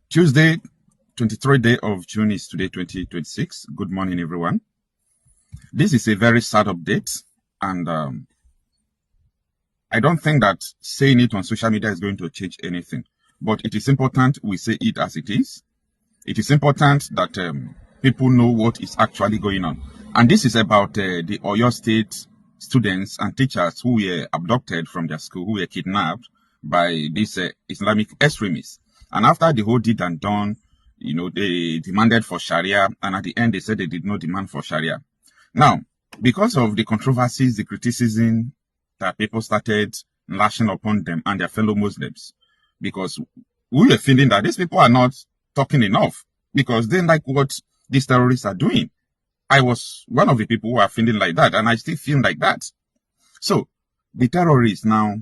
Tuesday, 23rd day of June is today, 2026. Good morning, everyone. This is a very sad update, and I don't think that saying it on social media is going to change anything. But it is important we say it as it is. It is important that people know what is actually going on. And this is about the Oyo State students and teachers who were abducted from their school, who were kidnapped by these Islamic extremists. And after the whole deed and done, you know, they demanded for Sharia, and at the end they said they did not demand for Sharia. Now, because of the controversies, the criticism that people started lashing upon them and their fellow Muslims, because we were feeling that these people are not talking enough, because they like what these terrorists are doing. I was one of the people who are feeling like that, and I still feel like that. So, the terrorists now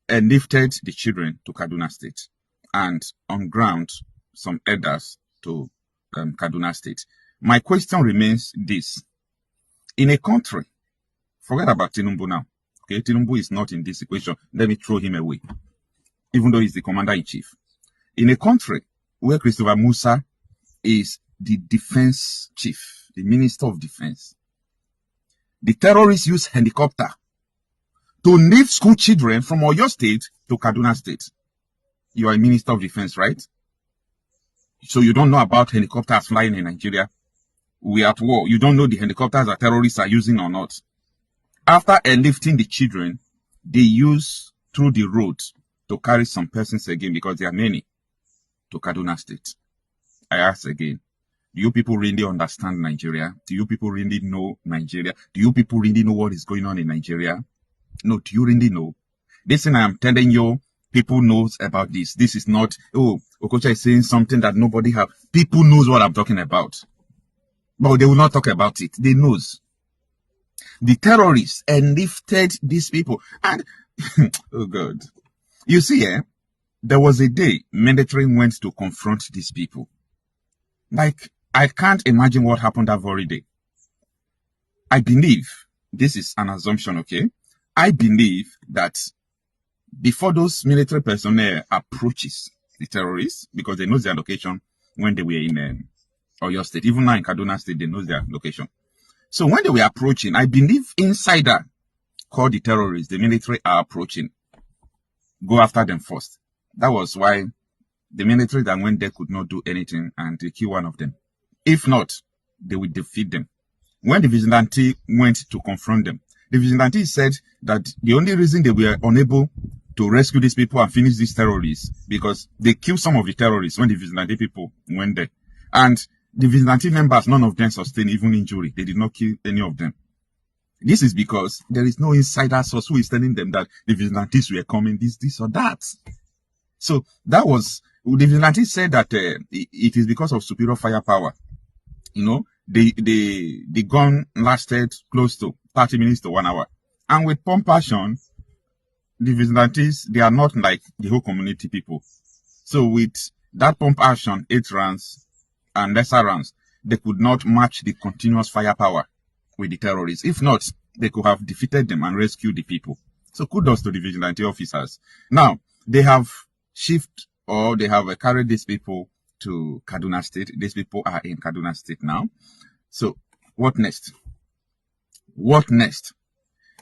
lifted the children to Kaduna State, and on ground some elders to Kaduna State. My question remains this. In a country, forget about Tinubu now. Okay, Tinubu is not in this equation. Let me throw him away, even though he's the commander-in-chief. In a country where Christopher Musa is the defense chief, the minister of defense, the terrorists use helicopter to lift school children from Oyo State to Kaduna State. You are a minister of defense, right? So you don't know about helicopters flying in Nigeria. We are at war. You don't know the helicopters that terrorists are using or not. After airlifting the children, they use through the road to carry some persons again, because there are many, to Kaduna State. I ask again, do you people really understand Nigeria? Do you people really know Nigeria? Do you people really know what is going on in Nigeria? No, do you really know? This thing I am telling you, people knows about this. This is not, oh, Okocha is saying something that nobody have. People knows what I'm talking about. But they will not talk about it. They knows. The terrorists lifted these people. And, oh God. You see, there was a day military went to confront these people. Like, I can't imagine what happened that very day. I believe, this is an assumption, okay? I believe that before those military personnel approaches the terrorists, because they know their location when they were in Oyo State, even now in Kaduna State, they know their location. So when they were approaching, I believe insider called the terrorists, the military are approaching. Go after them first. That was why the military that went there could not do anything, and they kill one of them. If not, they would defeat them. When the vigilante went to confront them, the vigilante said that the only reason they were unable to rescue these people and finish these terrorists because they killed some of the terrorists when the vigilante people went there. And the vigilante members, none of them sustained even injury. They did not kill any of them. This is because there is no insider source who is telling them that the vigilantes were coming, this or that. So that was, the vigilante said that it is because of superior firepower. You know, the gun lasted close to 30 minutes to 1 hour. And with pump action, the vigilantes, they are not like the whole community people. So with that pump action, 8 rounds and lesser rounds, they could not match the continuous firepower with the terrorists. If not, they could have defeated them and rescued the people. So kudos to the vigilante officers. Now, they have shifted, or they have carried these people to Kaduna State. These people are in Kaduna State now. So what next? What next?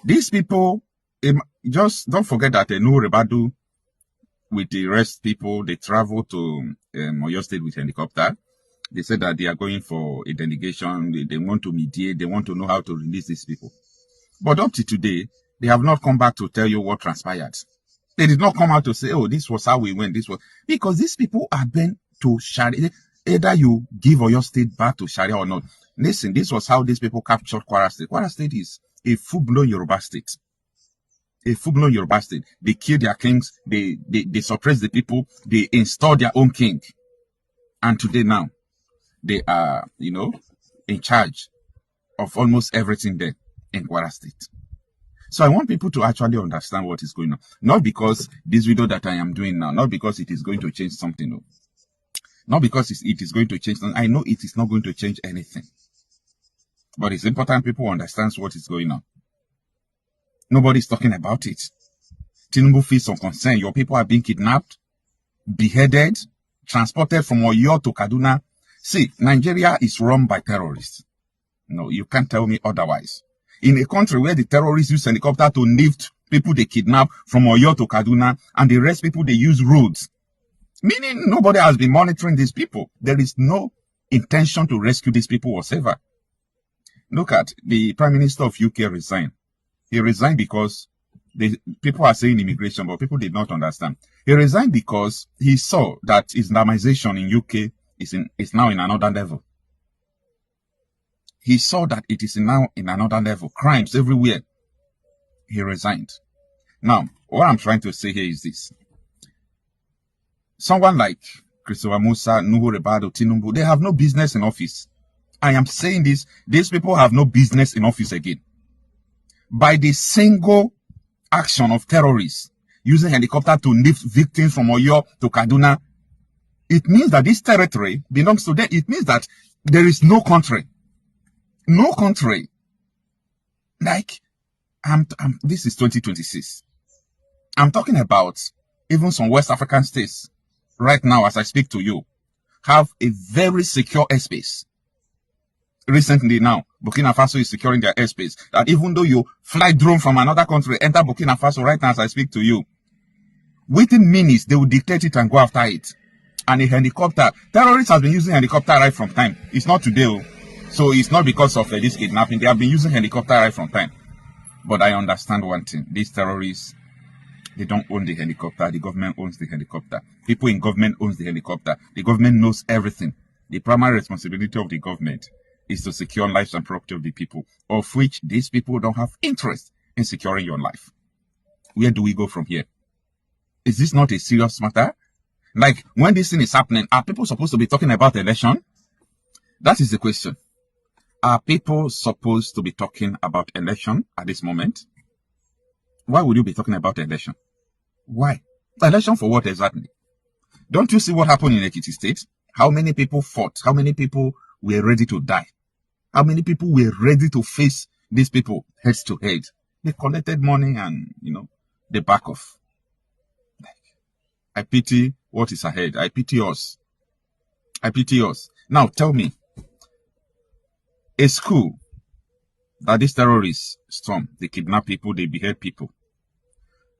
These people, just don't forget that Nuhu Rebadu with the rest people, they travel to Oyo State with helicopter. They said that they are going for a delegation. They want to mediate. They want to know how to release these people. But up to today, they have not come back to tell you what transpired. They did not come out to say, oh, this was how we went. This was because these people are bent to Sharia. Either you give Oyo State back to Sharia or not. Listen, this was how these people captured Kwara State. Kwara State is a full-blown Yoruba state. A full-blown Yoruba state. They kill their kings. They suppress the people. They install their own king. And today now, they are, you know, in charge of almost everything there in Kwara State. So I want people to actually understand what is going on. Not because this video that I am doing now, not because it is going to change something. No. Not because it is going to change something. I know it is not going to change anything. But it's important people understand what is going on. Nobody's talking about it. Tinubu feels some concern. Your people are being kidnapped, beheaded, transported from Oyo to Kaduna. See, Nigeria is run by terrorists. No, you can't tell me otherwise. In a country where the terrorists use helicopter to lift people they kidnap from Oyo to Kaduna, and the rest people they use roads, meaning nobody has been monitoring these people. There is no intention to rescue these people whatsoever. Look at the Prime Minister of UK resigned. He resigned because people are saying immigration, but people did not understand. He resigned because he saw that Islamization in UK is now in another level. He saw that it is now in another level. Crimes everywhere. He resigned. Now, what I'm trying to say here is this. Someone like Christopher Musa, Nuhu Rebado, Tinubu, they have no business in office. I am saying this. These people have no business in office again. By the single action of terrorists using helicopter to lift victims from Oyo to Kaduna, it means that this territory belongs to them. It means that there is no country. No country. Like, this is 2026. I'm talking about even some West African states right now as I speak to you have a very secure airspace. Recently now, Burkina Faso is securing their airspace. That even though you fly drone from another country, enter Burkina Faso right now as I speak to you, within minutes, they will dictate it and go after it. And a helicopter, terrorists have been using helicopter right from time. It's not today. So it's not because of this kidnapping. They have been using helicopter right from time. But I understand one thing. These terrorists, they don't own the helicopter. The government owns the helicopter. People in government owns the helicopter. The government knows everything. The primary responsibility of the government is to secure lives and property of the people, of which these people don't have interest in securing your life. Where do we go from here? Is this not a serious matter? Like, when this thing is happening, are people supposed to be talking about election? That is the question. Are people supposed to be talking about election at this moment? Why would you be talking about election? Why? Election for what exactly? Don't you see what happened in Ekiti State? How many people fought? How many people were ready to die? How many people were ready to face these people head to head? They collected money and, they back off. I pity what is ahead. I pity us. I pity us. Now tell me, a school that these terrorists storm, they kidnap people, they behead people.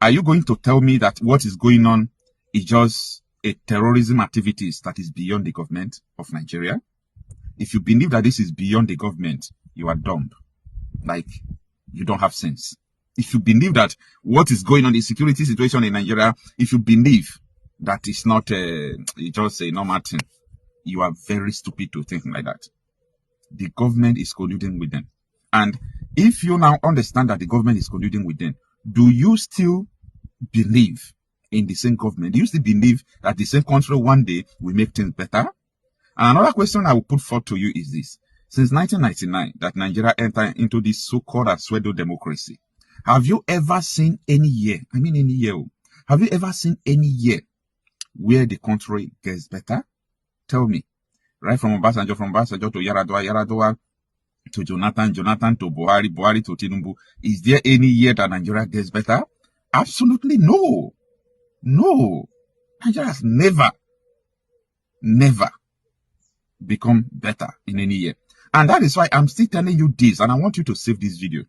Are you going to tell me that what is going on is just a terrorism activities that is beyond the government of Nigeria? If you believe that this is beyond the government, you are dumb. Like, you don't have sense. If you believe that what is going on, the security situation in Nigeria, if you believe that it's not just a normal thing, you are very stupid to think like that. The government is colluding with them. And if you now understand that the government is colluding with them, do you still believe in the same government? Do you still believe that the same country one day will make things better? And another question I will put forth to you is this. Since 1999, that Nigeria entered into this so-called pseudo democracy, have you ever seen any year, have you ever seen any year where the country gets better? Tell me. Right from Obasanjo to Yaradua to Jonathan to Buhari to Tinubu, is there any year that Nigeria gets better? Absolutely no. No. Nigeria has never become better in any year. And that is why I'm still telling you this, and I want you to save this video.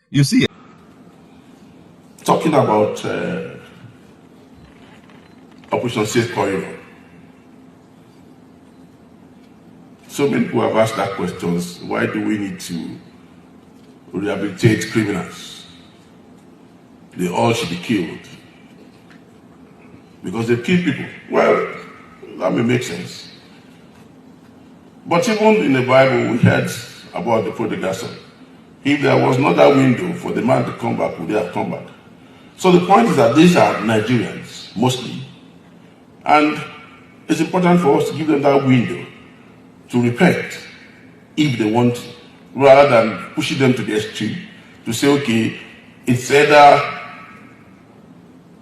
You see, talking about Operation Safe Corridor. So many people have asked that questions. Why do we need to rehabilitate criminals? They all should be killed. Because they kill people. Well, that may make sense. But even in the Bible, we heard about the prodigal son. If there was not that window for the man to come back, would they have come back? So the point is that these are Nigerians, mostly. And it's important for us to give them that window to repent if they want to, rather than pushing them to the extreme to say, okay, it's either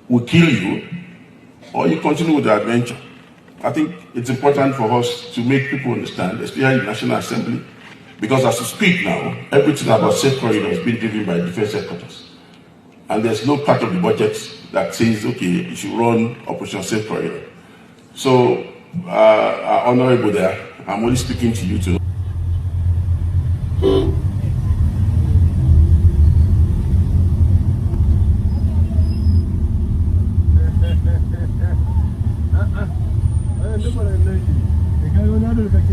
we kill you or you continue with the adventure. I think it's important for us to make people understand, especially in the National Assembly, because as we speak now, everything about safe corridor is being driven by defense headquarters. And there's no part of the budget that says, okay, you should run Operation Safe Corridor. So honorable there. I'm only speaking to you too.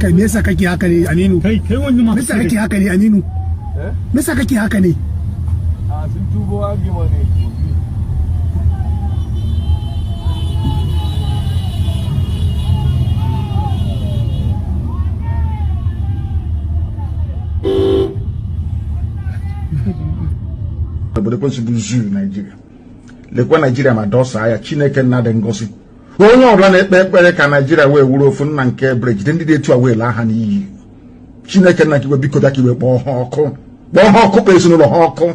Kai me yasa kake haka ne Aminu? Kai wani ma. Me yasa kake haka ne Aminu? Me yasa kake haka ne? A sun tubo agima ne. Obodo kwesị bụ zoo Nigeria. Lekwa Nigeria ma dosa ya Chineke nna dị ngozi. Onye ọbụla na-ekpe ekpere ka Nigeria wee wuru ofu nna nke bridge ndị dị etu a wee laa ha n'iyi. Chineke nna kiwe biko bịa ka iwe kpọọ ha ọkụ. Kpọọ ha ọkụ kpee ezinụlọ ha ọkụ.